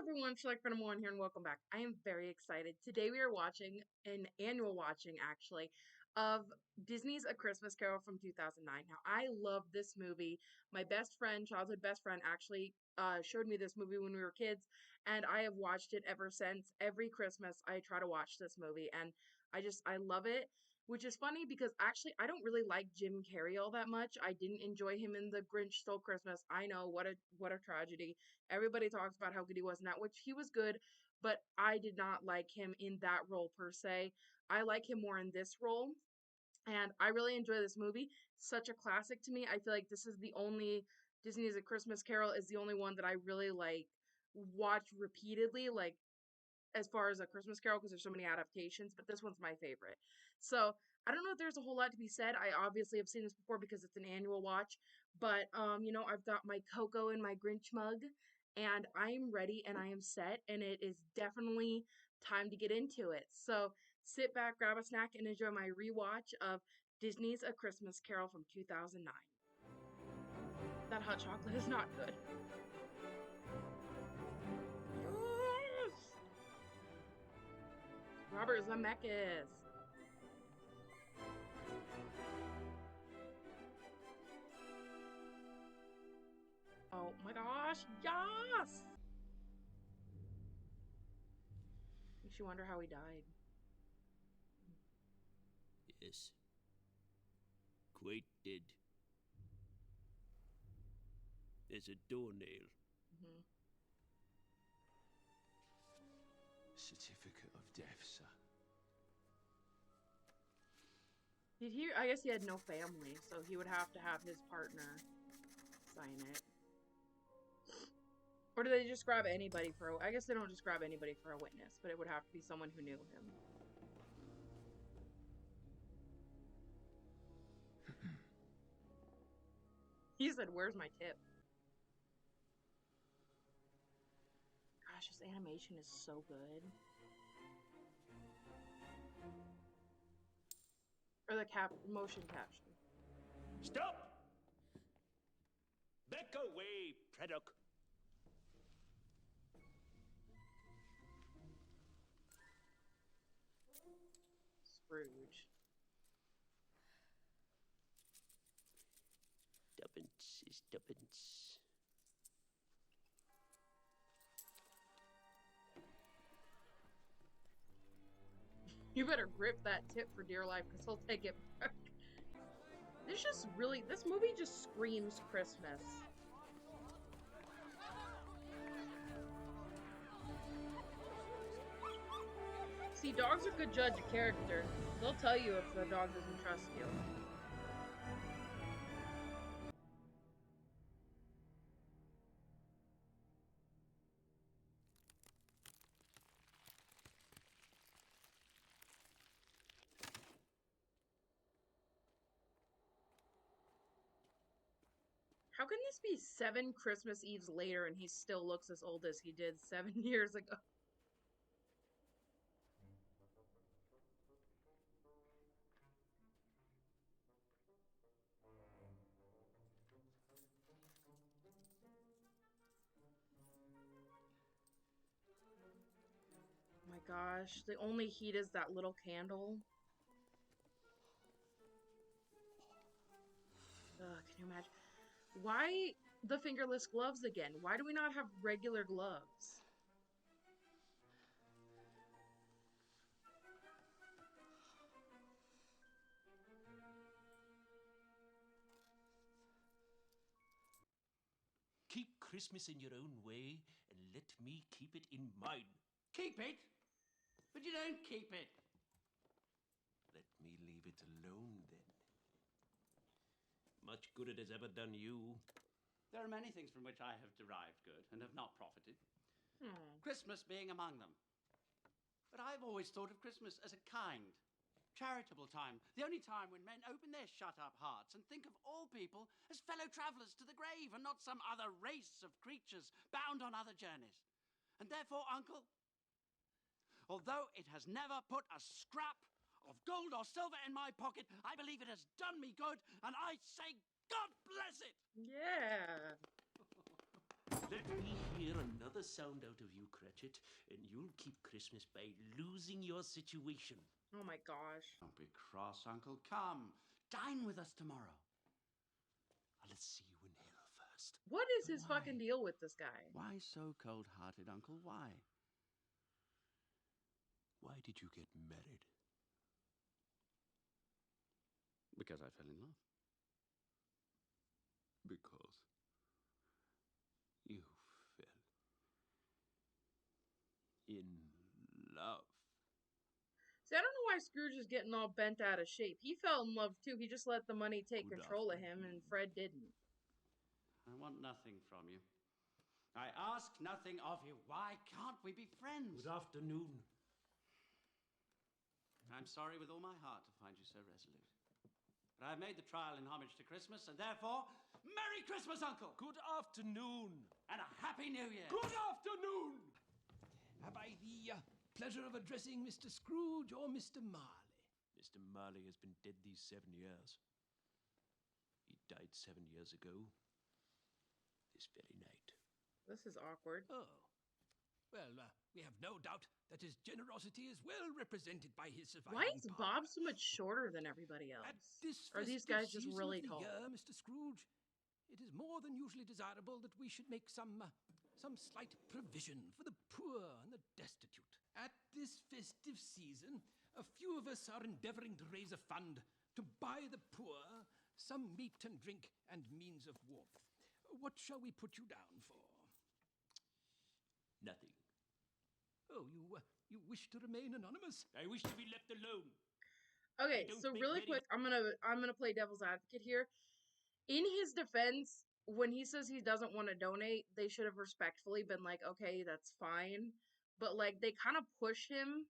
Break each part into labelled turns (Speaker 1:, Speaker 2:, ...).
Speaker 1: everyone, SherlockFan here, and welcome back. I am very excited. Today we are watching an annual watching, actually, of Disney's A Christmas Carol from 2009. Now, I love this movie. My best friend, childhood best friend, actually showed me this movie when we were kids, and I have watched it ever since. Every Christmas, I try to watch this movie, and I love it. Which is funny because actually I don't really like Jim Carrey all that much. I didn't enjoy him in The Grinch Stole Christmas. I know, what a tragedy. Everybody talks about how good he was in that, which he was good, but I did not like him in that role per se. I like him more in this role, and I really enjoy this movie. Such a classic to me. I feel like this is the only Disney's A Christmas Carol is the only one that I really watch repeatedly, as far as A Christmas Carol, because there's so many adaptations, but this one's my favorite. So I don't know if there's a whole lot to be said. I obviously have seen this before because it's an annual watch, but I've got my Cocoa and my Grinch mug, and I am ready and I am set, and it is definitely time to get into it. So sit back, grab a snack, and enjoy my rewatch of Disney's A Christmas Carol from 2009. That hot chocolate is not good. Yes! Robert Zemeckis. Oh my gosh, yes! Makes you wonder how he died.
Speaker 2: Yes. Quite dead. As a doornail.
Speaker 1: Mm-hmm.
Speaker 3: Certificate of death, sir.
Speaker 1: I guess he had no family, so he would have to have his partner sign it. Or do they just grab anybody I guess they don't just grab anybody for a witness, but it would have to be someone who knew him. He said, "Where's my tip?" Gosh, this animation is so good. Or the motion capture.
Speaker 2: Stop! Back away, Predok.
Speaker 1: Scrooge.
Speaker 2: Tuppence is tuppence.
Speaker 1: You better grip that tip for dear life, because he'll take it back. This movie just screams Christmas. See, dogs are a good judge of character. They'll tell you if the dog doesn't trust you. How can this be 7 Christmas Eves later and he still looks as old as he did 7 years ago? Oh my gosh, the only heat is that little candle. Ugh, can you imagine? Why the fingerless gloves again? Why do we not have regular gloves?
Speaker 2: Keep Christmas in your own way, and let me keep it in mine.
Speaker 4: Keep it? But you don't keep it.
Speaker 2: Let me leave it alone, then. Much good it has ever done you.
Speaker 4: There are many things from which I have derived good and have not profited.
Speaker 1: Hmm.
Speaker 4: Christmas being among them. But I've always thought of Christmas as a kind, charitable time. The only time when men open their shut-up hearts and think of all people as fellow travellers to the grave and not some other race of creatures bound on other journeys. And therefore, Uncle, although it has never put a scrap of gold or silver in my pocket, I believe it has done me good, and I say God bless it!
Speaker 1: Yeah.
Speaker 2: Let me hear another sound out of you, Cratchit, and you'll keep Christmas by losing your situation.
Speaker 1: Oh my gosh.
Speaker 4: Don't be cross, Uncle. Come, dine with us tomorrow.
Speaker 2: Let's see you in hell first.
Speaker 1: What is his
Speaker 4: Why?
Speaker 1: fucking deal with this guy?
Speaker 4: Why so cold-hearted, Uncle? Why?
Speaker 2: Why did you get married?
Speaker 4: Because I fell in love.
Speaker 2: Because you fell in love.
Speaker 1: See, I don't know why Scrooge is getting all bent out of shape. He fell in love too. He just let the money take
Speaker 2: Good
Speaker 1: control of him,
Speaker 2: afternoon.
Speaker 1: and Fred didn't.
Speaker 4: I want nothing from you. I ask nothing of you. Why can't we be friends?
Speaker 2: Good afternoon.
Speaker 4: I'm sorry with all my heart to find you so resolute. But I've made the trial in homage to Christmas, and therefore, Merry Christmas, Uncle!
Speaker 2: Good afternoon.
Speaker 4: And a Happy New Year!
Speaker 2: Good afternoon.
Speaker 3: Have I the pleasure of addressing Mr. Scrooge or Mr. Marley?
Speaker 2: Mr. Marley has been dead these 7 years. He died 7 years ago, this very night.
Speaker 1: This is awkward.
Speaker 3: Oh. Well, we have no doubt that his generosity is well represented by his surviving
Speaker 1: Why is
Speaker 3: partner.
Speaker 1: Bob so much shorter than everybody else?
Speaker 3: At this
Speaker 1: Are these
Speaker 3: festive
Speaker 1: guys just
Speaker 3: season
Speaker 1: really
Speaker 3: of the
Speaker 1: tall?
Speaker 3: year, Mr. Scrooge, it is more than usually desirable that we should make some slight provision for the poor and the destitute. At this festive season, a few of us are endeavoring to raise a fund to buy the poor some meat and drink and means of warmth. What shall we put you down for?
Speaker 2: Nothing.
Speaker 3: Oh, you wish to remain anonymous?
Speaker 2: I wish to be left alone.
Speaker 1: Okay,
Speaker 2: don't
Speaker 1: so
Speaker 2: make
Speaker 1: really
Speaker 2: very-
Speaker 1: quick, I'm gonna play devil's advocate here. In his defense, when he says he doesn't want to donate, they should have respectfully been like, okay, that's fine. But like they kind of push him.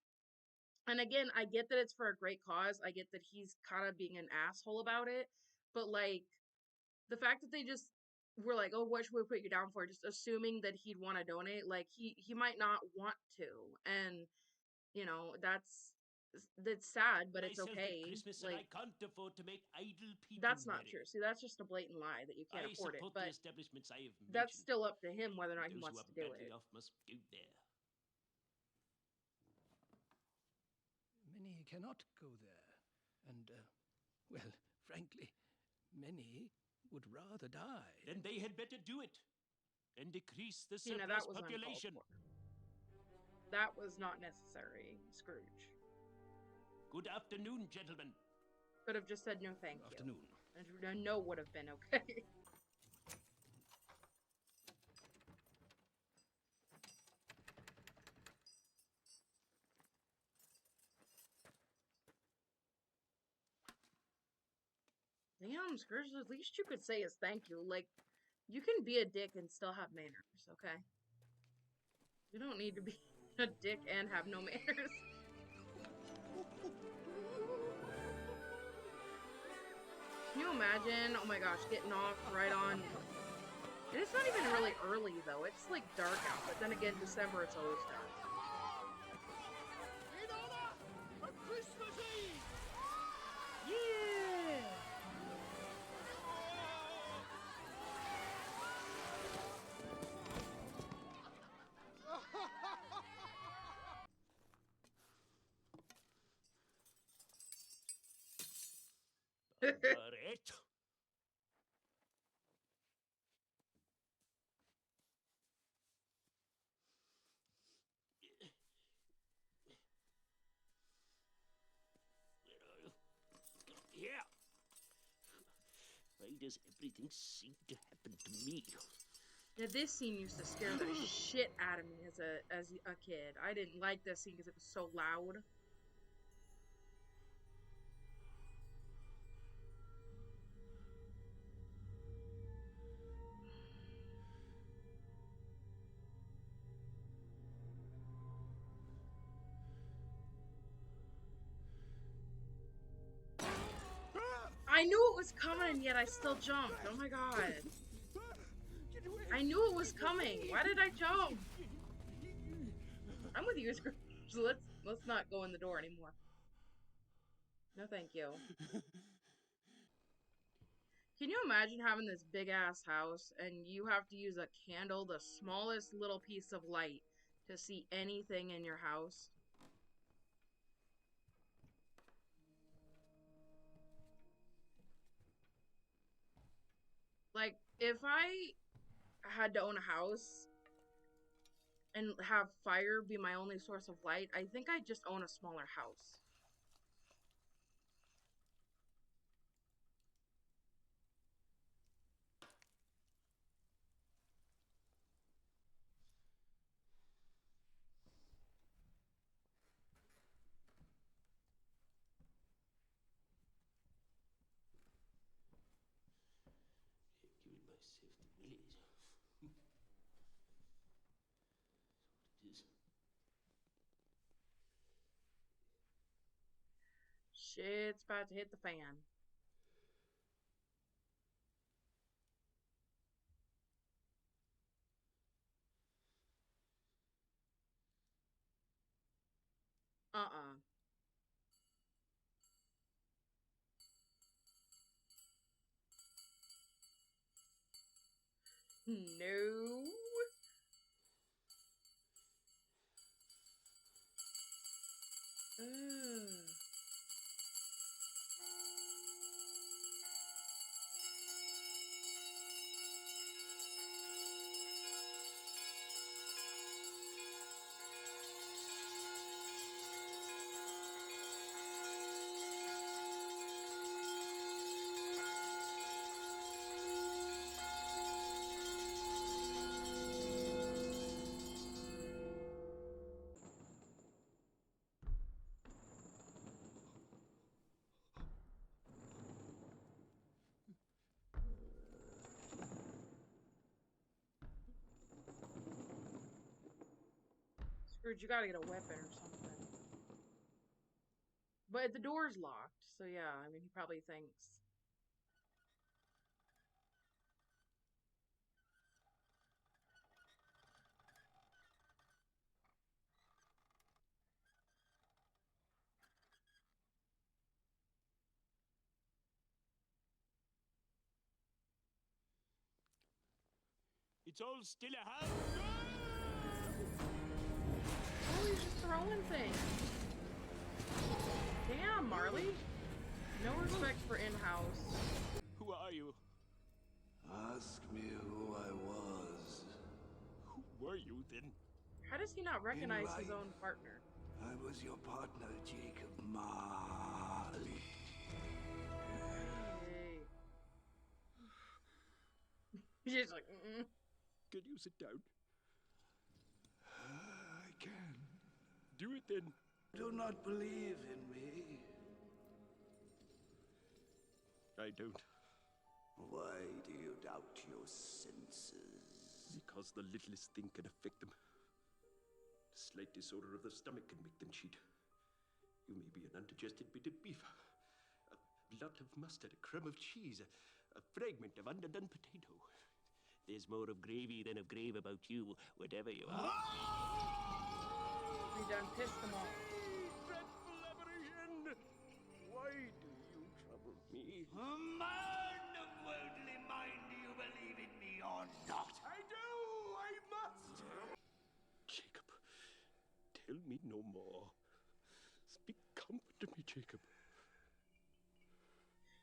Speaker 1: And again, I get that it's for a great cause. I get that he's kind of being an asshole about it. But like the fact that they just were like, oh, what should we put you down for? Just assuming that he'd want to donate, like he might not want to. And you know, that's sad, but it's
Speaker 2: Myself
Speaker 1: okay.
Speaker 2: At Christmas,
Speaker 1: Like
Speaker 2: and I can't afford to make idle people
Speaker 1: that's not
Speaker 2: merry.
Speaker 1: true. See, that's just a blatant lie that you can't
Speaker 2: I
Speaker 1: afford it.
Speaker 2: support
Speaker 1: But
Speaker 2: the establishments I have mentioned.
Speaker 1: that's still up to him whether or not he
Speaker 2: Those
Speaker 1: wants
Speaker 2: who
Speaker 1: to
Speaker 2: are
Speaker 1: do
Speaker 2: badly
Speaker 1: it.
Speaker 2: off must go there.
Speaker 3: Many cannot go there. And, well, frankly, many would rather die.
Speaker 2: Then they had better do it and decrease the
Speaker 1: See, now
Speaker 2: surplus
Speaker 1: that was uncalled
Speaker 2: population.
Speaker 1: for. That was not necessary, Scrooge.
Speaker 2: Good afternoon, gentlemen.
Speaker 1: Could have just said no thank you.
Speaker 3: Afternoon.
Speaker 1: And no would have been okay. Damn, Scrooge, the least you could say is thank you. Like, you can be a dick and still have manners, okay? You don't need to be a dick and have no manners. Can you imagine? Oh my gosh, getting off right on. And it's not even really early though. It's like dark out. But then again, December it's always dark.
Speaker 2: In honor of Christmas Eve!
Speaker 1: Yeah.
Speaker 2: Barbarette. Where are you? Here. Why does everything seem to happen to me?
Speaker 1: Now this scene used to scare the shit out of me as a kid. I didn't like this scene because it was so loud. I knew it was coming, and yet I still jumped. Oh my god. I knew it was coming. Why did I jump? I'm with you, Scrooge. So let's not go in the door anymore. No, thank you. Can you imagine having this big ass house and you have to use a candle, the smallest little piece of light, to see anything in your house? Like, if I had to own a house and have fire be my only source of light, I think I'd just own a smaller house.
Speaker 2: Giving myself the willies. It is.
Speaker 1: Shit's about to hit the fan. Uh-uh. No. Ugh. Scrooge, you gotta get a weapon or something. But the door's locked, so yeah, I mean, he probably thinks.
Speaker 2: It's all still a house.
Speaker 1: Oh, he's just throwing things. Damn, Marley. No respect for in-house.
Speaker 2: Who are you?
Speaker 5: Ask me who I was.
Speaker 2: Who were you then?
Speaker 1: How does he not recognize his
Speaker 5: life.
Speaker 1: own partner?
Speaker 5: I was your partner, Jacob Marley.
Speaker 1: Hey. She's like, mm-mm.
Speaker 2: Can you sit down?
Speaker 5: I can.
Speaker 2: Do it then.
Speaker 5: Do not believe in me.
Speaker 2: I don't.
Speaker 5: Why do you doubt your senses?
Speaker 2: Because the littlest thing can affect them. A slight disorder of the stomach can make them cheat. You may be an undigested bit of beef, a blot of mustard, a crumb of cheese, a fragment of underdone potato. There's more of gravy than of grave about you, whatever you are.
Speaker 1: We done pissed them off.
Speaker 2: Dreadful apparition! Why do you trouble me?
Speaker 5: A man of worldly mind, do you believe in me or not?
Speaker 2: I do! I must! Jacob, tell me no more. Speak comfort to me, Jacob.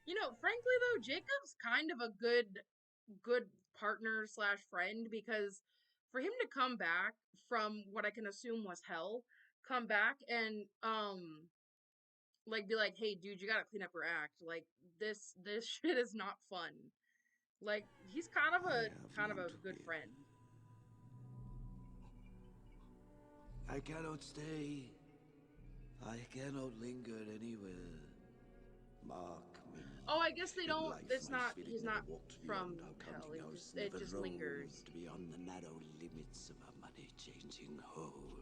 Speaker 1: You know, frankly though, Jacob's kind of a good partner slash friend, because for him to come back from what I can assume was hell, come back and like be like, hey dude, you gotta clean up your act. Like this shit is not fun. Like he's kind of a good friend.
Speaker 5: I cannot stay. I cannot linger anywhere. Mark me.
Speaker 1: Oh, I guess they
Speaker 5: In
Speaker 1: don't.
Speaker 5: life,
Speaker 1: It's
Speaker 5: my
Speaker 1: not.
Speaker 5: spirit
Speaker 1: He's
Speaker 5: never
Speaker 1: not
Speaker 5: walked
Speaker 1: from
Speaker 5: beyond our
Speaker 1: hell.
Speaker 5: counting house,
Speaker 1: It
Speaker 5: never
Speaker 1: just
Speaker 5: roamed
Speaker 1: lingers.
Speaker 5: beyond the narrow limits of a money-changing hole.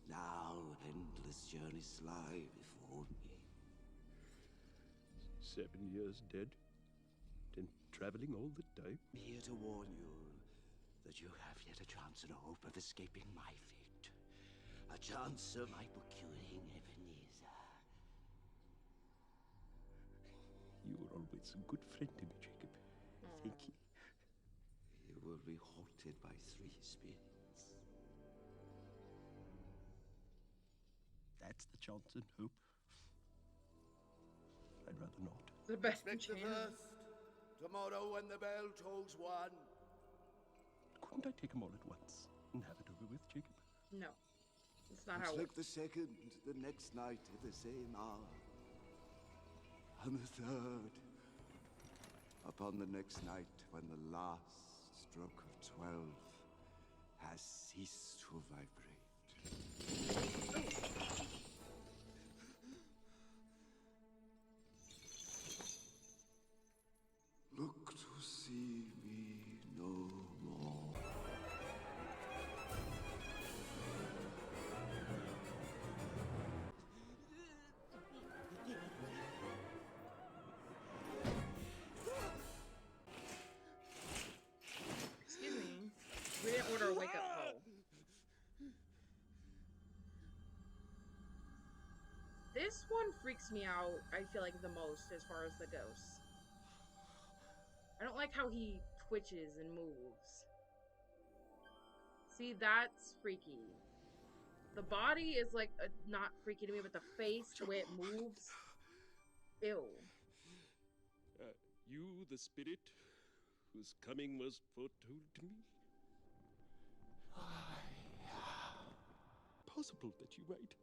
Speaker 5: Now an endless journeys lie before me.
Speaker 2: 7 years dead? Then traveling all the time?
Speaker 5: I'm here to warn you that you have yet a chance and a hope of escaping my fate. A chance of my procuring Ebenezer.
Speaker 2: You were always a good friend to me, Jacob. Thank you.
Speaker 5: You will be haunted by three spirits.
Speaker 2: That's the chance and hope. I'd rather not.
Speaker 1: The best
Speaker 6: Expect the
Speaker 1: chance.
Speaker 6: first. Tomorrow when the bell tolls one.
Speaker 2: Couldn't I take them all at once and have it over with, Jacob?
Speaker 1: No. It's not how it
Speaker 5: Expect
Speaker 1: works.
Speaker 5: the second, the next night at the same hour. And the third, upon the next night when the last stroke of 12 has ceased to vibrate. Look to see me no more.
Speaker 1: Excuse me. We didn't order a wake up call. This one freaks me out, I feel like, the most as far as the ghosts. I don't like how he twitches and moves. See, that's freaky. The body is like not freaky to me, but the face, the way it moves. Ew.
Speaker 2: You, the spirit whose coming was foretold to me? Possible that you might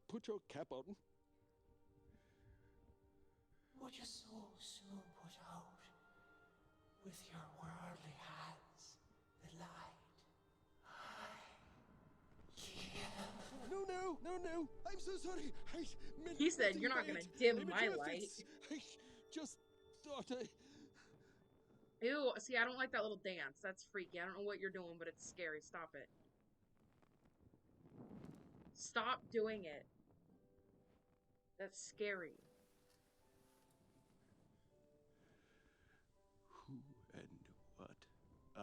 Speaker 2: put your cap on.
Speaker 3: Would you so soon put out with your worldly hands the light?
Speaker 2: No. I'm so sorry. I meant
Speaker 1: He said,
Speaker 2: nothing
Speaker 1: "You're not
Speaker 2: by
Speaker 1: gonna
Speaker 2: it.
Speaker 1: dim
Speaker 2: I'm a
Speaker 1: my
Speaker 2: jerk.
Speaker 1: light."
Speaker 2: I just thought I...
Speaker 1: Ew. See, I don't like that little dance. That's freaky. I don't know what you're doing, but it's scary. Stop it. Stop doing it. That's scary.
Speaker 2: Who and what are you?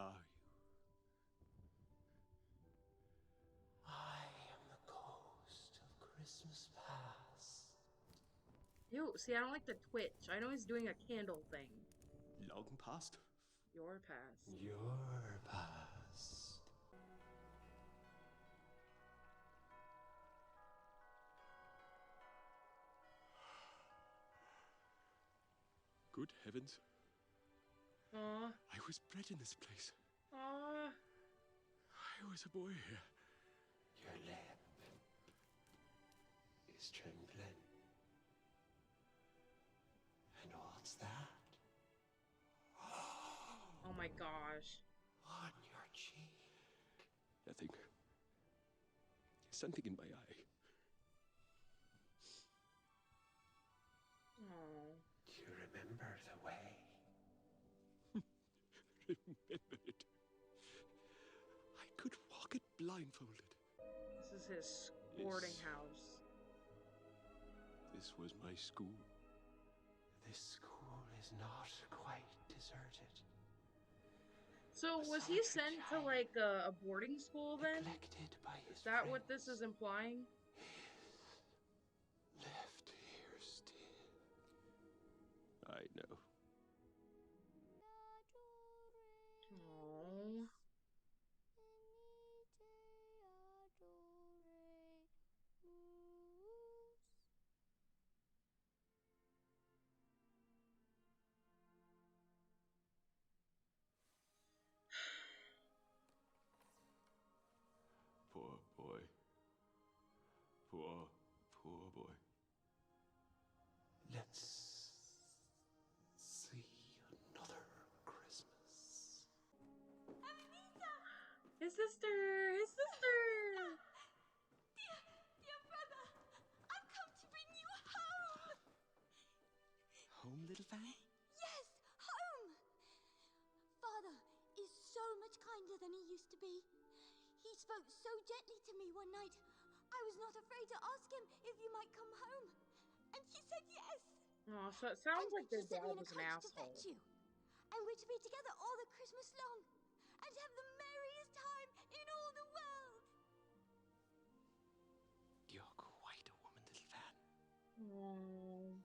Speaker 3: I am the ghost of Christmas past.
Speaker 1: Ew. See, I don't like the twitch. I know he's doing a candle thing.
Speaker 2: Long past?
Speaker 1: Your past.
Speaker 3: Your past.
Speaker 2: Good heavens.
Speaker 1: Aw.
Speaker 2: I was bred in this place.
Speaker 1: Aw.
Speaker 2: I was a boy here.
Speaker 3: Your lip is trembling. And what's that?
Speaker 1: Oh my gosh.
Speaker 3: On your cheek.
Speaker 2: Nothing. Something in my eye.
Speaker 1: Oh.
Speaker 3: Do you remember the way?
Speaker 2: Remember it. I could walk it blindfolded.
Speaker 1: This is his boarding
Speaker 2: This-
Speaker 1: house.
Speaker 2: This was my school.
Speaker 3: This school is not quite deserted.
Speaker 1: So was he sent to like a boarding school then?
Speaker 3: Neglected by his
Speaker 1: Is that what this
Speaker 3: friends.
Speaker 1: is implying?
Speaker 3: Left here still.
Speaker 2: I know.
Speaker 1: Oh.
Speaker 2: Poor boy. Poor boy.
Speaker 3: Let's see another Christmas.
Speaker 1: His sister! His sister!
Speaker 7: Dear brother, I've come to bring you home.
Speaker 2: Home, little fan?
Speaker 7: Yes, home. Father is so much kinder than he used to be. He spoke so gently to me one night. I was not afraid to ask him if you might come home. And he said yes.
Speaker 1: Oh, so it sounds like their
Speaker 7: he sent
Speaker 1: dad
Speaker 7: me in a
Speaker 1: was an
Speaker 7: coach to
Speaker 1: asshole.
Speaker 7: fetch you. And we're to be together all the Christmas long. And have the merriest time in all the world.
Speaker 3: You're quite a woman, little fan.
Speaker 1: Oh.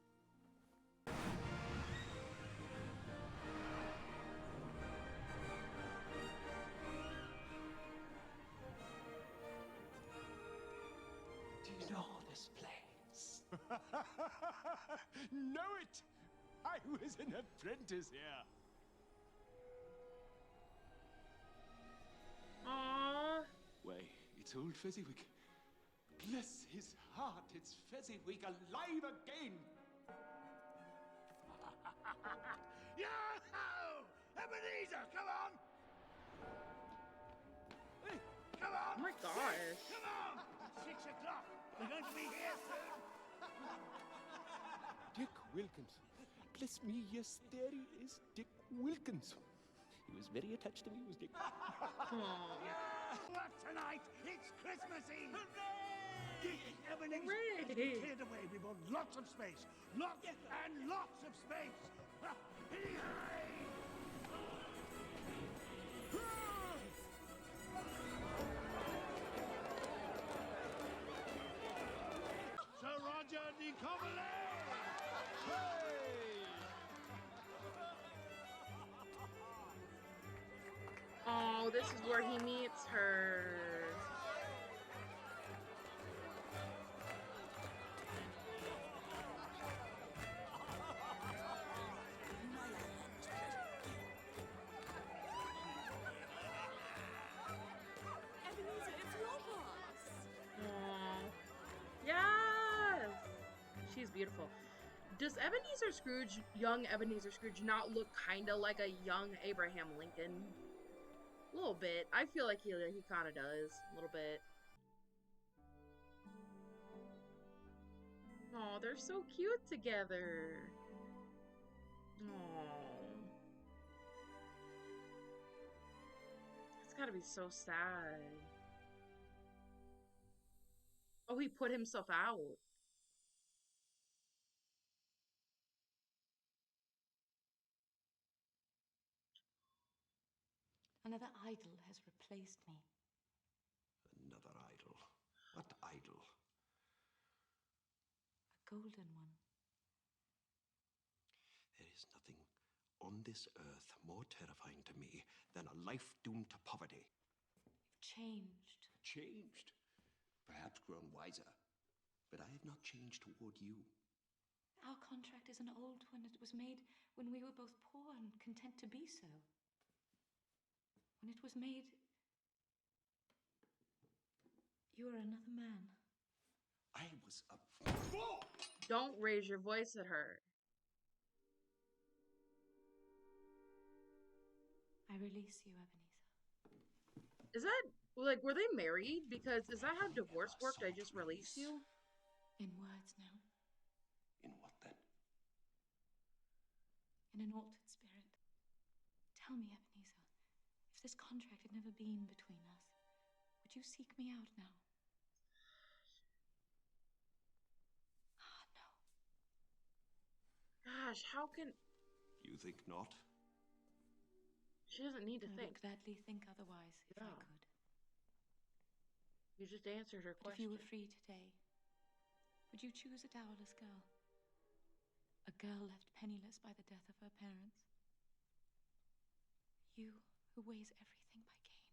Speaker 3: You know this place.
Speaker 2: Know it! I was an apprentice here.
Speaker 1: Aww.
Speaker 2: Why, it's old Fezziwig. Bless his heart, it's Fezziwig alive again!
Speaker 6: Yo-ho! Ebenezer, come on! Hey, come on!
Speaker 1: Oh my gosh.
Speaker 6: Come on! 6 o'clock. We're going to be here soon.
Speaker 2: Dick Wilkinson. Bless me, yes, there he is, Dick Wilkinson. He was very attached to me, was Dick.
Speaker 6: But tonight, it's Christmas Eve. Dick, everything's
Speaker 1: Hooray!
Speaker 6: cleared away. We've got lots of space. Lots and lots of space. Sir Roger de Coverley!
Speaker 1: Oh, this is where he meets her.
Speaker 7: Ebenezer, it's your boss.
Speaker 1: Aww. Yes! She's beautiful. Does Ebenezer Scrooge, young Ebenezer Scrooge, not look kind of like a young Abraham Lincoln? A little bit. I feel like he kind of does. A little bit. Oh, they're so cute together. Oh. It's gotta be so sad. Oh, he put himself out.
Speaker 8: Another idol has replaced me.
Speaker 2: Another idol. What idol?
Speaker 8: A golden one.
Speaker 2: There is nothing on this earth more terrifying to me than a life doomed to poverty.
Speaker 8: You've changed.
Speaker 2: Changed. Perhaps grown wiser. But I have not changed toward you.
Speaker 8: Our contract is an old one. It was made when we were both poor and content to be so. When it was made, you were another man.
Speaker 2: I was a fool!
Speaker 1: Don't raise your voice at her.
Speaker 8: I release you, Ebenezer.
Speaker 1: Is that, like, were they married? Because is that how divorce worked? I just release you?
Speaker 8: In words, no.
Speaker 2: In what then?
Speaker 8: In an altered spirit. Tell me, Ebenezer, if this contract had never been between us, would you seek me out now? Ah, no.
Speaker 1: Gosh, how can...
Speaker 2: You think not?
Speaker 1: She doesn't need to
Speaker 8: I
Speaker 1: think.
Speaker 8: would gladly think otherwise if I
Speaker 1: Yeah.
Speaker 8: could.
Speaker 1: You just answered her
Speaker 8: But if you
Speaker 1: question.
Speaker 8: were free today, would you choose a dowerless girl? A girl left penniless by the death of her parents? You who weighs everything by gain.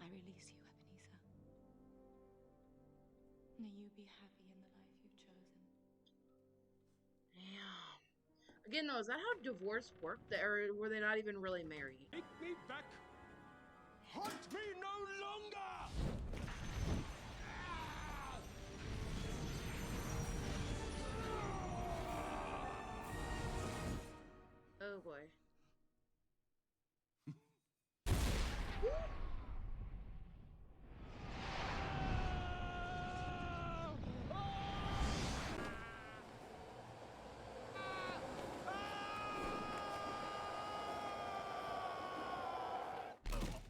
Speaker 8: I release you, Ebenezer. May you be happy in the life you've chosen.
Speaker 1: Damn. Again, though, is that how divorce worked? Or were they not even really married?
Speaker 2: Take me back! Haunt me no longer!
Speaker 1: Oh boy.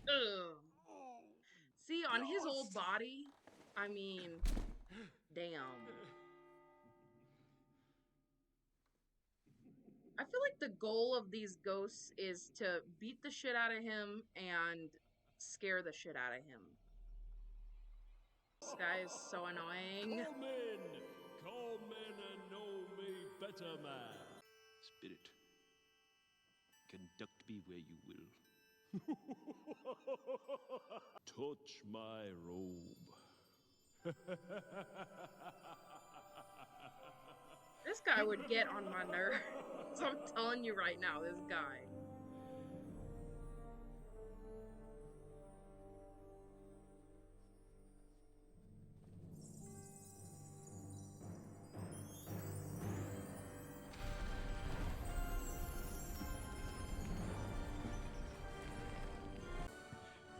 Speaker 1: Ugh. See, on his old body, I mean, damn. I feel like the goal of these ghosts is to beat the shit out of him and scare the shit out of him. This guy is so annoying.
Speaker 9: Come in and know me better, man.
Speaker 2: Spirit, conduct me where you will.
Speaker 9: touch my robe.
Speaker 1: This guy would get on my nerves. I'm telling you right now, this guy.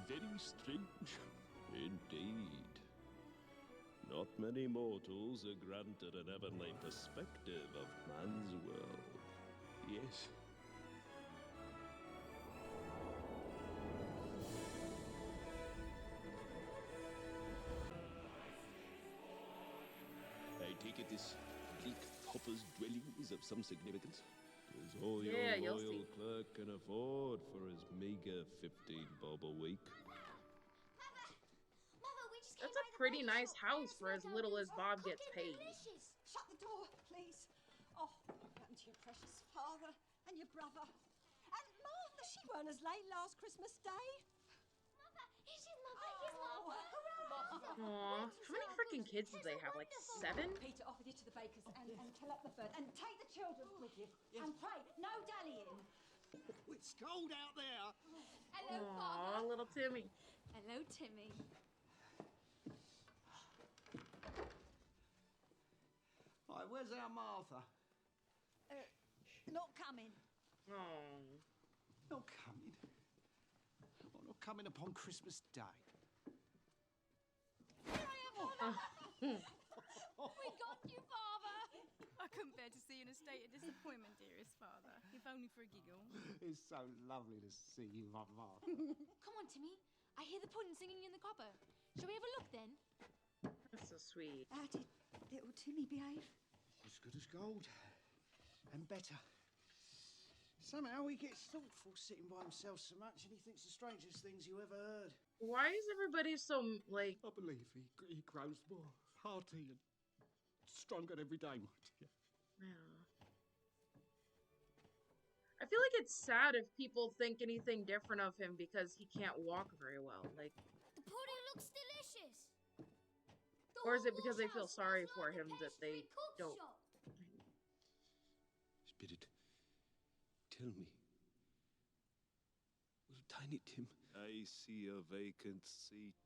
Speaker 9: Very strange, indeed. Not many mortals are granted an heavenly perspective of man's world. Yes. I take it this bleak pauper's dwelling is of some significance. Is all
Speaker 1: Yeah,
Speaker 9: your
Speaker 1: you'll
Speaker 9: royal
Speaker 1: see.
Speaker 9: clerk can afford for his meager 15 bob a week.
Speaker 7: Mother, we just came
Speaker 1: That's a
Speaker 7: by the
Speaker 1: pretty
Speaker 7: baker
Speaker 1: nice
Speaker 7: shop,
Speaker 1: house
Speaker 7: and
Speaker 1: for
Speaker 7: the
Speaker 1: as
Speaker 7: smell
Speaker 1: little
Speaker 7: goes
Speaker 1: as Bob gets
Speaker 7: cooking
Speaker 1: paid.
Speaker 7: delicious.
Speaker 10: Shut the door, please. Oh, what happened to your precious father and your brother? And Martha, she weren't as late last Christmas Day.
Speaker 7: Mother, it's his mother, his mother.
Speaker 1: Aw, how many freaking kids do they have? Like 7?
Speaker 10: Peter offered it to the bakers and collect the bird and take the children with you. And pray, no dallying.
Speaker 6: It's cold out there.
Speaker 7: Hello,
Speaker 1: Aw, little Timmy.
Speaker 7: Hello, Timmy.
Speaker 4: Right, where's our Martha?
Speaker 10: Not coming.
Speaker 1: Oh.
Speaker 4: Not coming. Well, not coming upon Christmas Day.
Speaker 7: We got you, Father.
Speaker 11: I couldn't bear to see you in a state of disappointment, dearest father, if only for a giggle.
Speaker 4: It's so lovely to see you, my Martha.
Speaker 7: Come on, Timmy. I hear the pudding singing in the cupboard. Shall we have a look then?
Speaker 1: That's so sweet.
Speaker 10: How did little Timmy behave?
Speaker 4: As good as gold. And better. Somehow he gets thoughtful sitting by himself so much, and he thinks the strangest things you ever heard.
Speaker 1: Why is everybody so, like...
Speaker 6: I believe he grows more hearty and stronger every day, my dear.
Speaker 1: Yeah. I feel like it's sad if people think anything different of him because he can't walk very well. Like,
Speaker 7: The pudding looks delicious.
Speaker 1: or is it because they feel sorry for him that they don't...
Speaker 2: Spirit, tell me, will Tiny Tim...
Speaker 9: I see a vacant seat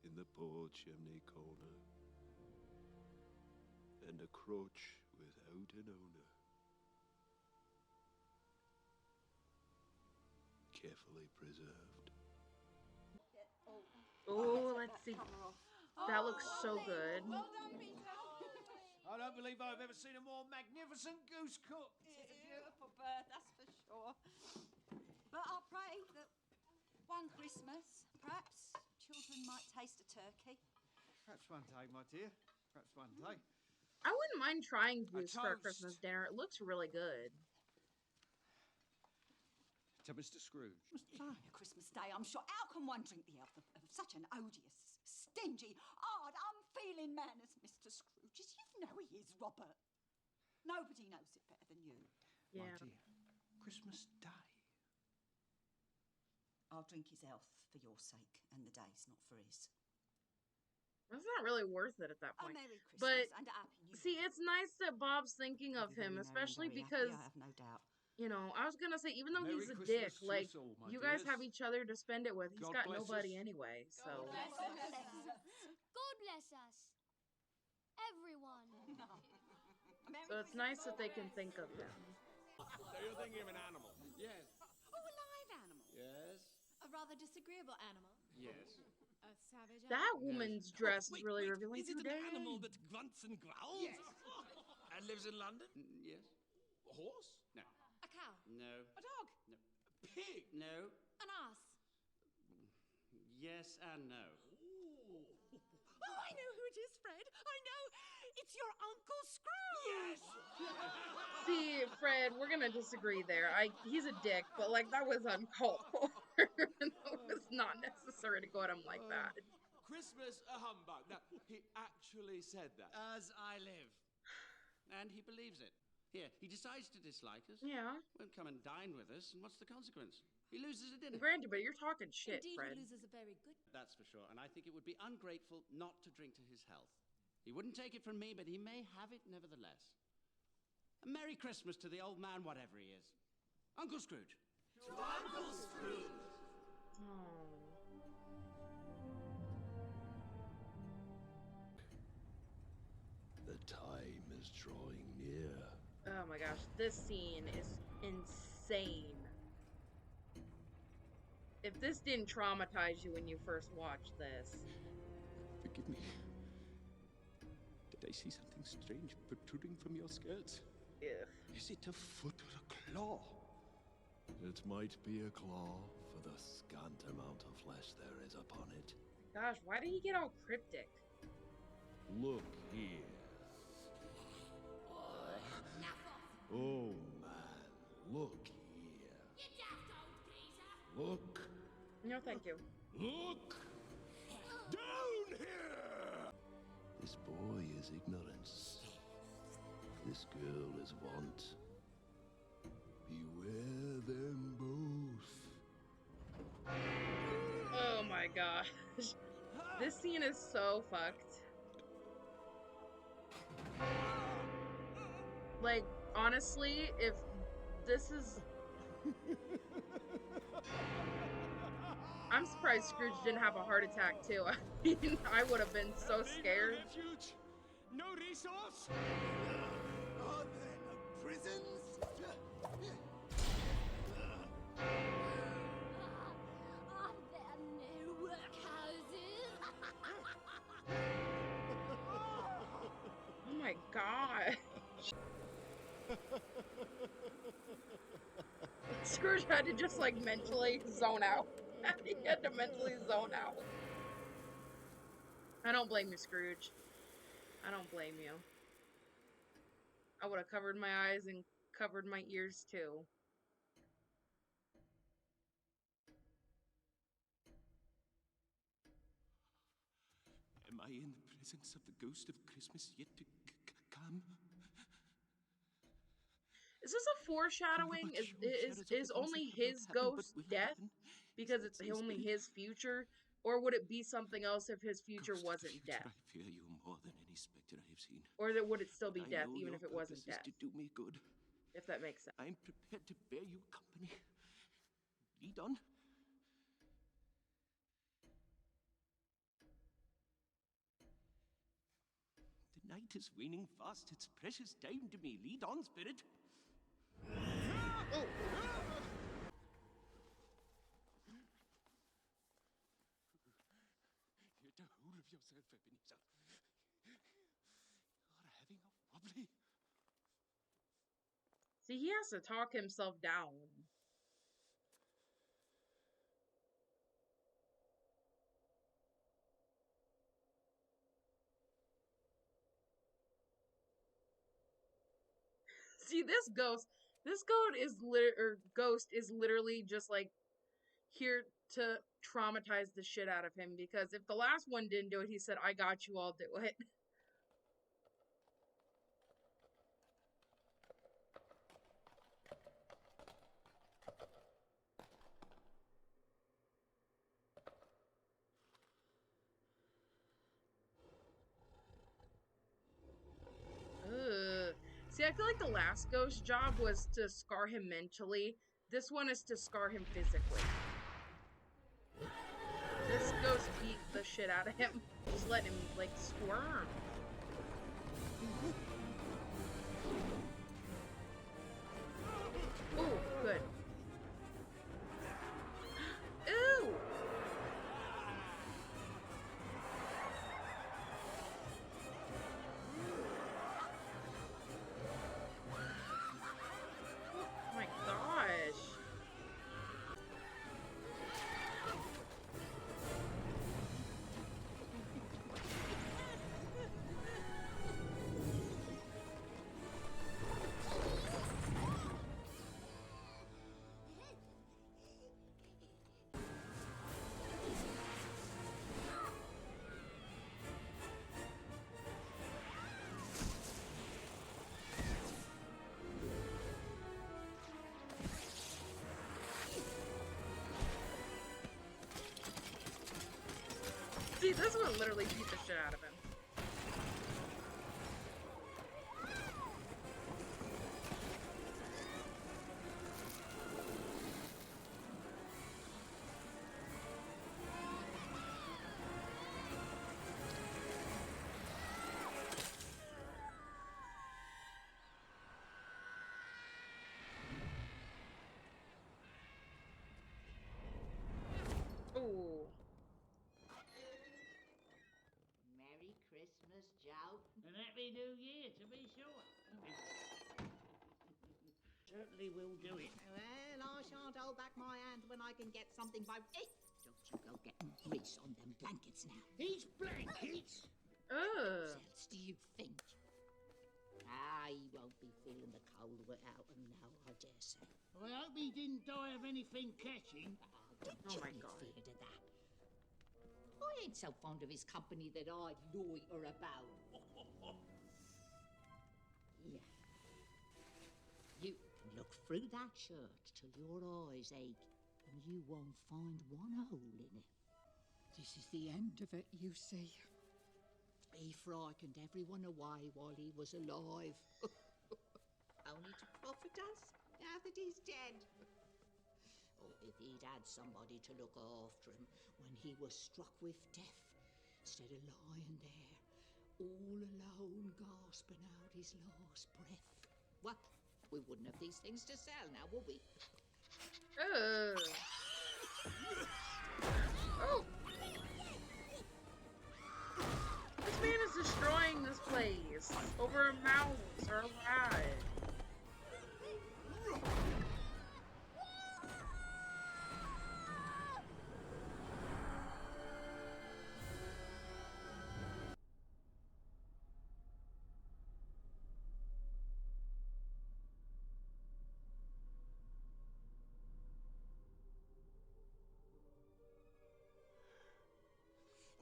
Speaker 9: in the poor chimney corner, and a crotch without an owner. Carefully preserved.
Speaker 1: Oh, let's see. That looks so good.
Speaker 11: Well done, Peter.
Speaker 4: I don't believe I've ever seen a more magnificent goose cook.
Speaker 10: It's a beautiful bird, that's for sure. But I pray that one Christmas, perhaps, children might taste a turkey.
Speaker 4: Perhaps one day, my dear. Perhaps one day.
Speaker 1: I wouldn't mind trying goose for a
Speaker 4: toast.
Speaker 1: Christmas dinner. It looks really good.
Speaker 4: To Mr. Scrooge.
Speaker 10: Christmas Day, I'm sure. How can one drink the health of such an odious, stingy, hard, unfeeling man as Mr. Scrooge? As you know he is, Robert. Nobody knows it better than you.
Speaker 1: Yeah.
Speaker 4: My dear, Christmas Day.
Speaker 10: I'll drink his health for your sake, and the day's not for his.
Speaker 1: That's not really worth it at that
Speaker 10: A
Speaker 1: point.
Speaker 10: Merry Christmas
Speaker 1: But,
Speaker 10: and a Happy New Year.
Speaker 1: see, it's nice that Bob's thinking of
Speaker 10: You'll be
Speaker 1: him,
Speaker 10: very merry and
Speaker 1: especially
Speaker 10: very
Speaker 1: because,
Speaker 10: happy, I have no doubt.
Speaker 1: you know, I was gonna say, even though
Speaker 4: Merry
Speaker 1: he's a
Speaker 4: Christmas
Speaker 1: dick,
Speaker 4: to
Speaker 1: like,
Speaker 4: us all, my
Speaker 1: you guys
Speaker 4: dears.
Speaker 1: have each other to spend it with. He's
Speaker 4: God
Speaker 1: got
Speaker 4: bless
Speaker 1: nobody
Speaker 4: us.
Speaker 1: anyway, so...
Speaker 7: God bless us. Everyone.
Speaker 1: So it's nice that they can think of him.
Speaker 6: So you're thinking of an animal?
Speaker 4: Yes.
Speaker 10: Oh, a live animal.
Speaker 4: Yes.
Speaker 11: A rather disagreeable animal.
Speaker 4: Yes.
Speaker 11: A savage
Speaker 1: That woman's dress is really revealing
Speaker 3: Is it an
Speaker 1: today.
Speaker 3: animal that grunts and growls?
Speaker 4: Yes.
Speaker 3: And lives in London?
Speaker 4: Yes.
Speaker 3: A horse?
Speaker 4: No.
Speaker 11: A cow.
Speaker 4: No.
Speaker 11: A dog.
Speaker 4: No.
Speaker 3: A pig?
Speaker 4: No.
Speaker 11: An ass.
Speaker 4: Yes and no.
Speaker 10: Oh, I know who it is, Fred. I know. It's your Uncle Scrooge.
Speaker 3: Yes!
Speaker 1: See, Fred, we're gonna disagree there. He's a dick, but like that was uncalled for. It was not necessary to go at him like that.
Speaker 6: Christmas a humbug. Now, he actually said that.
Speaker 4: As I live. And he believes it. Here, he decides to dislike us.
Speaker 1: Yeah.
Speaker 4: Won't come and dine with us, and what's the consequence? He loses a dinner.
Speaker 1: Granted, but you're talking shit,
Speaker 10: Indeed,
Speaker 1: Fred.
Speaker 10: he loses a very good.
Speaker 4: That's for sure, and I think it would be ungrateful not to drink to his health. He wouldn't take it from me, but he may have it nevertheless. A Merry Christmas to the old man, whatever he is. Uncle Scrooge.
Speaker 6: To Uncle Scrooge.
Speaker 1: Oh.
Speaker 9: The time is drawing near.
Speaker 1: Oh my gosh, this scene is insane. If this didn't traumatize you when you first watched this.
Speaker 2: Forgive me. Did I see something strange protruding from your skirts?
Speaker 1: Ugh.
Speaker 2: Is it a foot or a claw?
Speaker 9: It might be a claw for the scant amount of flesh there is upon it.
Speaker 1: Gosh, why did he get all cryptic?
Speaker 9: Look here. Oh man, look here. Look.
Speaker 1: No, thank you.
Speaker 9: Look! Down here! This boy is ignorance. This girl is want. Beware them both.
Speaker 1: Oh my gosh. This scene is so fucked. Like, honestly, if this is... I'm surprised Scrooge didn't have a heart attack too. I mean, I would have been so scared.
Speaker 2: No refuge, no resource.
Speaker 6: Are there no prisons?
Speaker 7: Are there no workhouses?
Speaker 1: Oh my god. Scrooge had to just like mentally zone out. He had to mentally zone out. I don't blame you, Scrooge. I don't blame you. I would have covered my eyes and covered my ears too.
Speaker 2: Am I in the presence of the ghost of Christmas yet to come?
Speaker 1: Is this a foreshadowing? Is only his ghost death because it's only his future? Or would it be something else if his future wasn't death?
Speaker 2: I fear you more than any specter I have seen.
Speaker 1: Or would it still be
Speaker 2: I
Speaker 1: death
Speaker 2: know
Speaker 1: even
Speaker 2: your
Speaker 1: if it wasn't
Speaker 2: purpose is
Speaker 1: death?
Speaker 2: to do me good.
Speaker 1: If that makes sense.
Speaker 2: I am prepared to bear you company. Lead on. The night is waning fast. It's precious time to me. Lead on, spirit.
Speaker 1: Oh.
Speaker 2: You're the whole of yourself, Ebenezer. You're having a wobbly.
Speaker 1: See, he has to talk himself down. See, this ghost is literally just like here to traumatize the shit out of him, because if the last one didn't do it, he said, "I got you, I'll do it." Ugh. See, I feel like the last ghost job was to scar him mentally. This one is to scar him physically. This ghost beat the shit out of him. Just let him, like, squirm. Ooh, good. Ooh! Oh my gosh. See, this one literally beat the shit out of him. Ooh.
Speaker 12: Merry Christmas, Joe. And Happy New Year, to be sure. Certainly will do it.
Speaker 10: Well, I shan't hold back my hand when I can get something by... Hey, don't you go getting grease on them blankets now.
Speaker 12: These blankets?
Speaker 10: What else do you think? He won't be feeling the cold without them now, I dare say.
Speaker 12: Well, I hope he didn't die of anything catching.
Speaker 10: Oh my God. Feared of that. I ain't so fond of his company that I'd loiter about. Yeah. You can look through that shirt till your eyes ache, and you won't find one hole in it. This is the end of it, you see. He frightened everyone away while he was alive. Only to profit us now that he's dead. Or if he'd had somebody to look after him when he was struck with death, instead of lying there, all alone, gasping out his last breath. What? We wouldn't have these things to sell now, would we?
Speaker 1: Oh! This man is destroying this place over a mouse or a rat.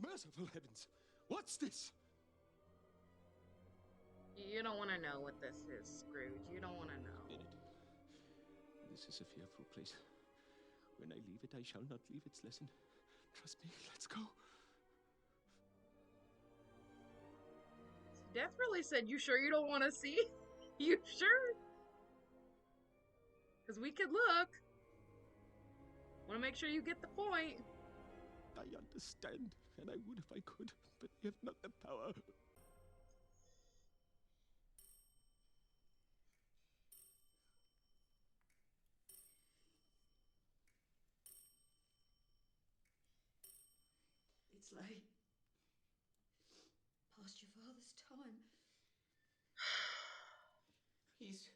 Speaker 2: Merciful heavens! What's this?
Speaker 1: You don't want to know what this is, Scrooge. You don't want to know.
Speaker 2: Benedict, this is a fearful place. When I leave it, I shall not leave its lesson. Trust me, let's go.
Speaker 1: Death really said, you sure you don't want to see? You sure? Because we could look. Want to make sure you get the point.
Speaker 2: I understand, and I would if I could, but I have not the power.
Speaker 10: It's late. Past your father's time.
Speaker 3: He's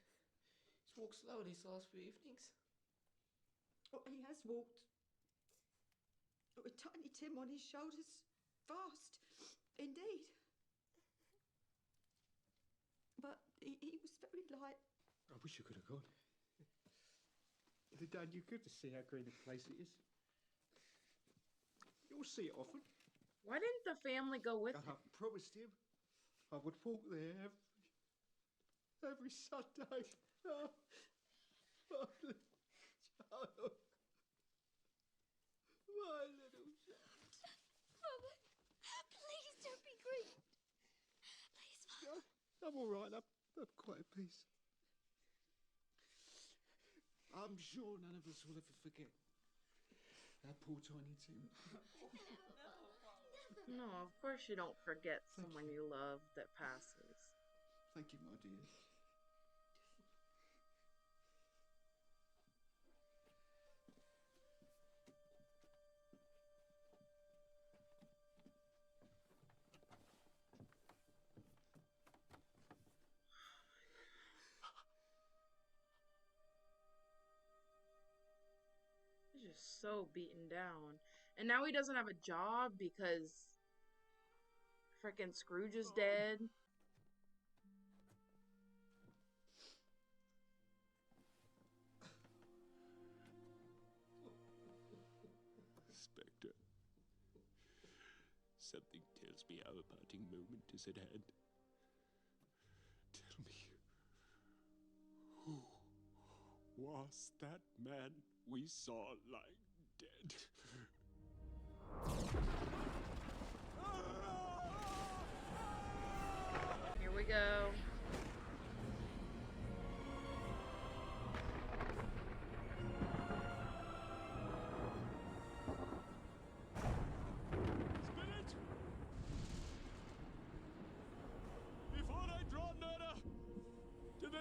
Speaker 3: walked slow these last few evenings.
Speaker 10: Oh, he has walked. With Tiny Tim on his shoulders. Fast. Indeed. But he was very light.
Speaker 2: I wish you could have gone. Dad, you could see how green a place it is. You'll see it often.
Speaker 1: Why didn't the family go with
Speaker 2: I
Speaker 1: him?
Speaker 2: promised him I would walk there every Sunday. Oh, my little child. My little child.
Speaker 7: Father, please don't be grieved. Please, Father.
Speaker 2: I'm all right. I'm quite at peace. I'm sure none of us will ever forget that poor Tiny Tim.
Speaker 1: No, of course you don't forget someone you love that passes.
Speaker 2: Thank you, my dear.
Speaker 1: He's just so beaten down. And now he doesn't have a job because freaking Scrooge is dead.
Speaker 2: Spectre, something tells me our parting moment is at hand. Tell me, who was that man we saw lying dead?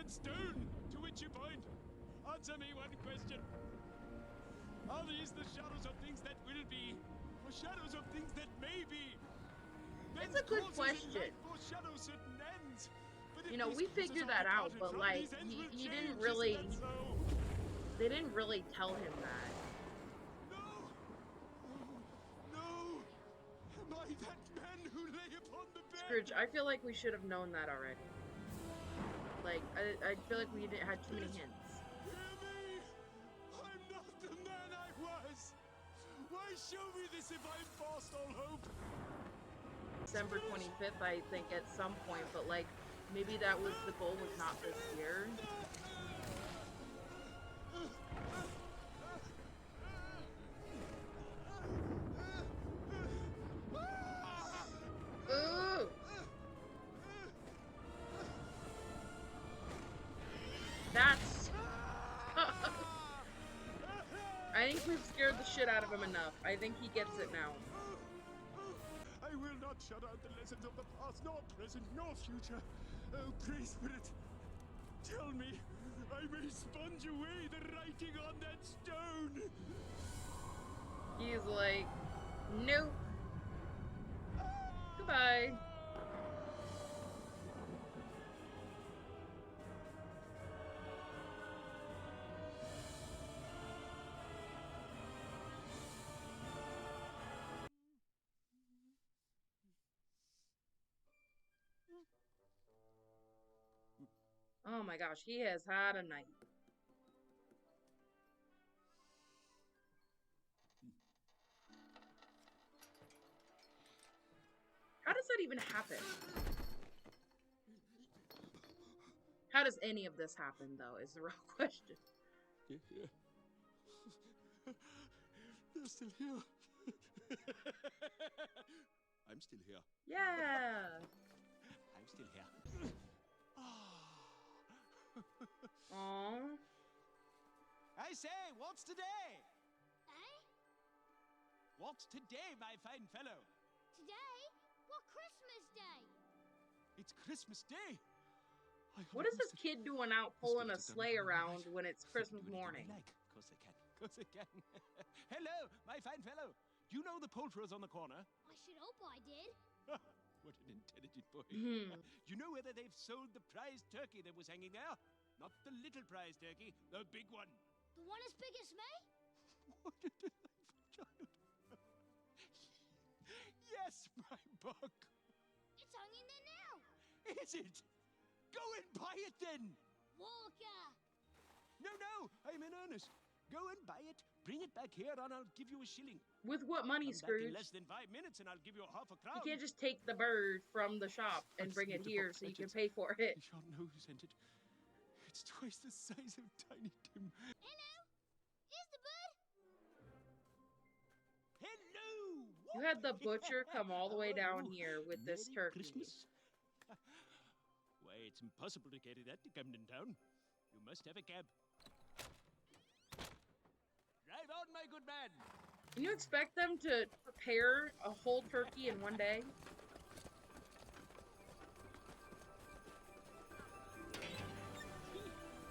Speaker 13: that stone? To which you point? Answer me one question. Are these the shadows of things that will be, or shadows of things that may be?
Speaker 1: It's a good question.
Speaker 13: Foreshadow certain ends. But
Speaker 1: You know, we figured that out, but like, he didn't really, they didn't really tell him that.
Speaker 13: No! Am I that man who lay upon the bed?
Speaker 1: Scrooge, I feel like we should have known that already. Like, I feel like we had too many hints.
Speaker 13: Hear me! I'm not the man I was! Why show me this if I'm past all hope?
Speaker 1: December 25th, I think, at some point, but like, maybe that was the goal, was not this year. Ooh! That's... I think we've scared the shit out of him enough. I think he gets it now.
Speaker 13: I will not shut out the lessons of the past, nor present, nor future. Oh, pray, Spirit, tell me I may sponge away the writing on that stone.
Speaker 1: He's like, nope. Goodbye. Oh my gosh, he has had a night. How does that even happen? How does any of this happen, though, is the real question.
Speaker 2: You're here. You're still here. I'm still here.
Speaker 1: Yeah.
Speaker 2: I'm still here.
Speaker 1: Aww.
Speaker 3: I say, what's today?
Speaker 7: Eh?
Speaker 3: What's today, my fine fellow?
Speaker 7: Today? What Christmas Day?
Speaker 3: It's Christmas Day.
Speaker 1: What is this kid doing out pulling a sleigh around when it's Christmas morning?
Speaker 3: Of course I can. Of course I can. Hello, my fine fellow. Do you know the poulterers on the corner?
Speaker 7: I should hope I did.
Speaker 3: What an intelligent boy. Do you know whether they've sold the prize turkey that was hanging there? Not the little prize turkey, the big one.
Speaker 7: The one as big as me?
Speaker 3: What a delightful child. Yes, my buck.
Speaker 7: It's hanging there now.
Speaker 3: Is it? Go and buy it then.
Speaker 7: Walker.
Speaker 3: No, I'm in earnest. Go and buy it, bring it back here, and I'll give you a shilling.
Speaker 1: With what money,
Speaker 3: Come back in
Speaker 1: Scrooge?
Speaker 3: less than 5 minutes, and I'll give you half a crown.
Speaker 1: You can't just take the bird from the shop and bring it here so you can pay for it.
Speaker 3: You shan't know who sent it. It's twice the size of Tiny Tim.
Speaker 7: Hello? Here's the bird.
Speaker 3: Hello!
Speaker 1: You had the butcher come all the way down here with this
Speaker 3: Merry
Speaker 1: turkey.
Speaker 3: Christmas. Why, it's impossible to carry that to Camden Town. You must have a cab. Drive on, my good man.
Speaker 1: Can you expect them to prepare a whole turkey in one day?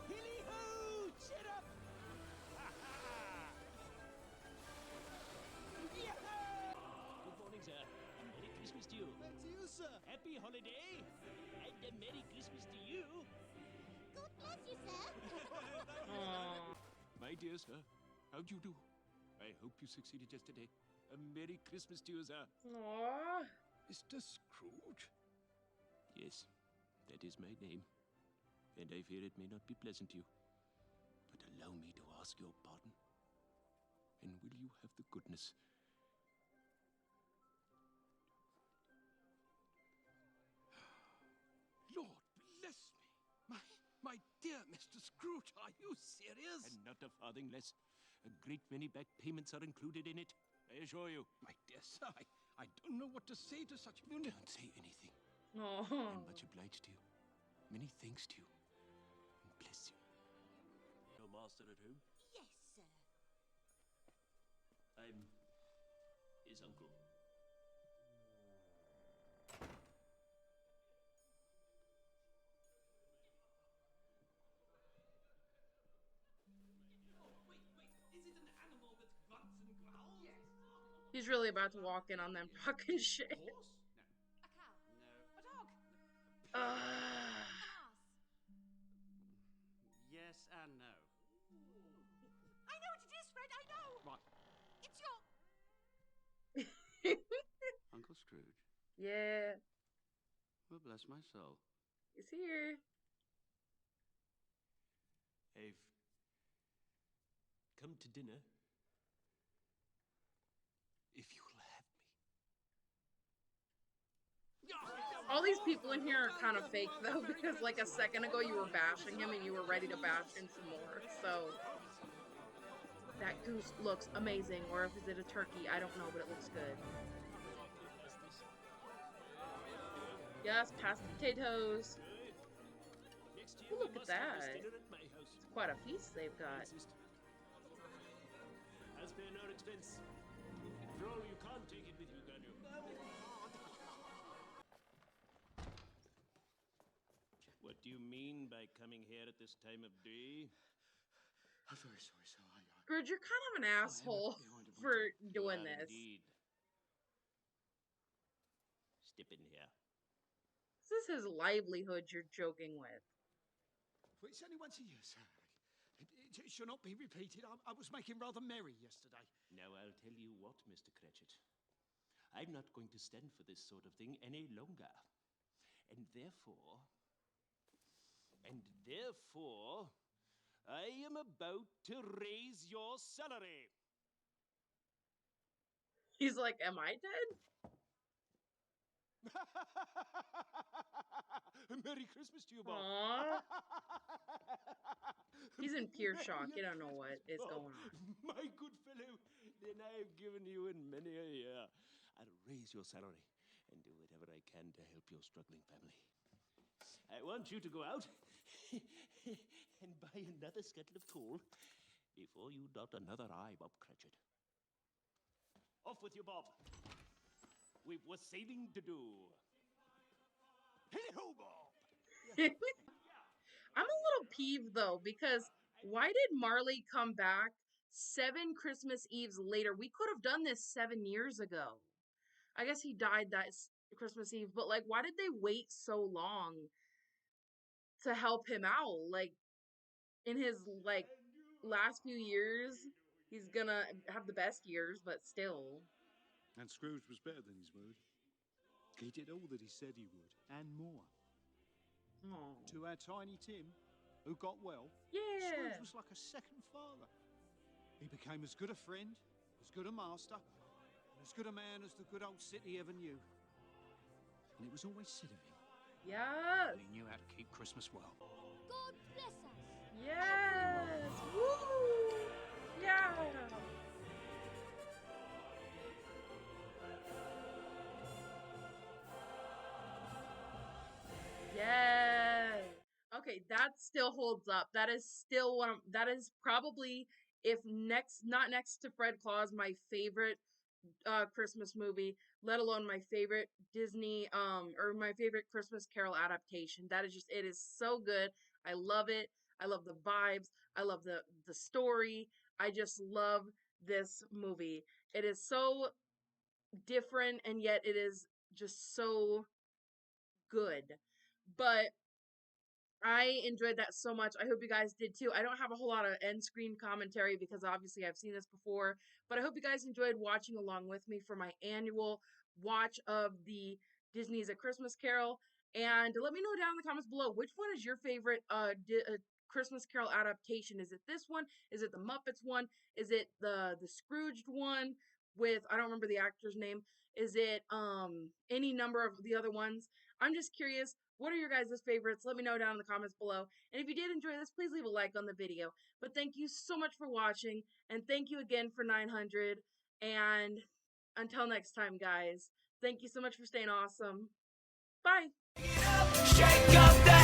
Speaker 3: Hilly-ho! Cheer up! Good morning, sir. And Merry Christmas to you.
Speaker 6: And to you, sir.
Speaker 3: Happy holiday. And a Merry Christmas to you.
Speaker 7: God bless you, sir.
Speaker 1: Aww.
Speaker 3: My dear sir, how'd you do? I hope you succeeded yesterday. A Merry Christmas to you, sir.
Speaker 1: Aww.
Speaker 3: Mr. Scrooge? Yes, that is my name. And I fear it may not be pleasant to you. But allow me to ask your pardon. And will you have the goodness...
Speaker 14: Lord bless me. My dear Mr. Scrooge, are you serious?
Speaker 3: And not a farthing less. A great many back payments are included in it, I assure you.
Speaker 14: My dear sir, I don't know what to say to such...
Speaker 3: Don't say anything.
Speaker 1: Aww.
Speaker 3: I'm much obliged to you. Many thanks to you. And bless you.
Speaker 2: Your master at home?
Speaker 10: Yes, sir.
Speaker 2: I'm his uncle.
Speaker 1: He's really about to walk in on them talking shit.
Speaker 4: A horse? No. A cow? No. A dog? An ass? Yes and no.
Speaker 10: I know what it is, Fred, I know!
Speaker 4: Right.
Speaker 10: It's your...
Speaker 4: Uncle Scrooge.
Speaker 1: Yeah.
Speaker 4: Well, bless my soul.
Speaker 1: He's here.
Speaker 2: I've come to dinner. If you'll have me.
Speaker 1: All these people in here are kind of fake, though, because like a second ago you were bashing him and you were ready to bash him some more. So, that goose looks amazing. Or if is it a turkey? I don't know, but it looks good. Yes, past potatoes. Ooh, look at that. It's quite a feast they've got.
Speaker 2: I'll spare no expense. After all, you can't take it with you, can you? What do you mean by coming here at this time of day?
Speaker 4: I'm very sorry, sir.
Speaker 1: Scrooge, you're kind of an asshole for doing this.
Speaker 2: Indeed. Step in here.
Speaker 1: This is his livelihood you're joking with.
Speaker 6: Well, it's only once a year, sir. It shall not be repeated. I was making rather merry yesterday.
Speaker 2: Now, I'll tell you what, Mr. Cratchit. I'm not going to stand for this sort of thing any longer. And therefore, I am about to raise your salary.
Speaker 1: He's like, am I dead?
Speaker 2: Merry Christmas to you, Bob.
Speaker 1: Aww. He's in pure shock. You don't know what is going on.
Speaker 2: My good fellow, then I've given you in many a year. I'll raise your salary and do whatever I can to help your struggling family. I want you to go out and buy another scuttle of coal before you dot another I, Bob Cratchit. Off with you, Bob. We've saving to do. Hey-ho, Bob!
Speaker 1: I'm a little peeved, though, because why did Marley come back 7 Christmas Eves later? We could have done this 7 years ago. I guess he died that Christmas Eve, but, like, why did they wait so long to help him out? Like, in his, like, last few years, he's gonna have the best years, but still.
Speaker 9: And Scrooge was better than his word. He did all that he said he would, and more.
Speaker 1: Aww.
Speaker 6: To our tiny Tim, who got well,
Speaker 1: Yeah.
Speaker 6: Scrooge was like a second father. He became as good a friend, as good a master, and as good a man as the good old city ever knew. And it was always said of him.
Speaker 1: Yes.
Speaker 6: He knew how to keep Christmas well.
Speaker 7: God bless us.
Speaker 1: Yes. Woo. Yeah. Yes. Okay, that still holds up. That is still that is probably, if not next to Fred Claus, my favorite Christmas movie, let alone my favorite Disney or my favorite Christmas Carol adaptation. That is just, it is so good. I love it. I love the vibes. I love the story. I just love this movie. It is so different and yet it is just so good. But I enjoyed that so much. I hope you guys did too. I don't have a whole lot of end screen commentary because obviously I've seen this before, but I hope you guys enjoyed watching along with me for my annual watch of the Disney's A Christmas Carol. And let me know down in the comments below, which one is your favorite Christmas Carol adaptation? Is it this one? Is it the Muppets one? Is it the Scrooged one with, I don't remember the actor's name. Is it any number of the other ones? I'm just curious. What are your guys' favorites? Let me know down in the comments below. And if you did enjoy this, please leave a like on the video. But thank you so much for watching. And thank you again for 900. And until next time, guys. Thank you so much for staying awesome. Bye.
Speaker 15: Shake up that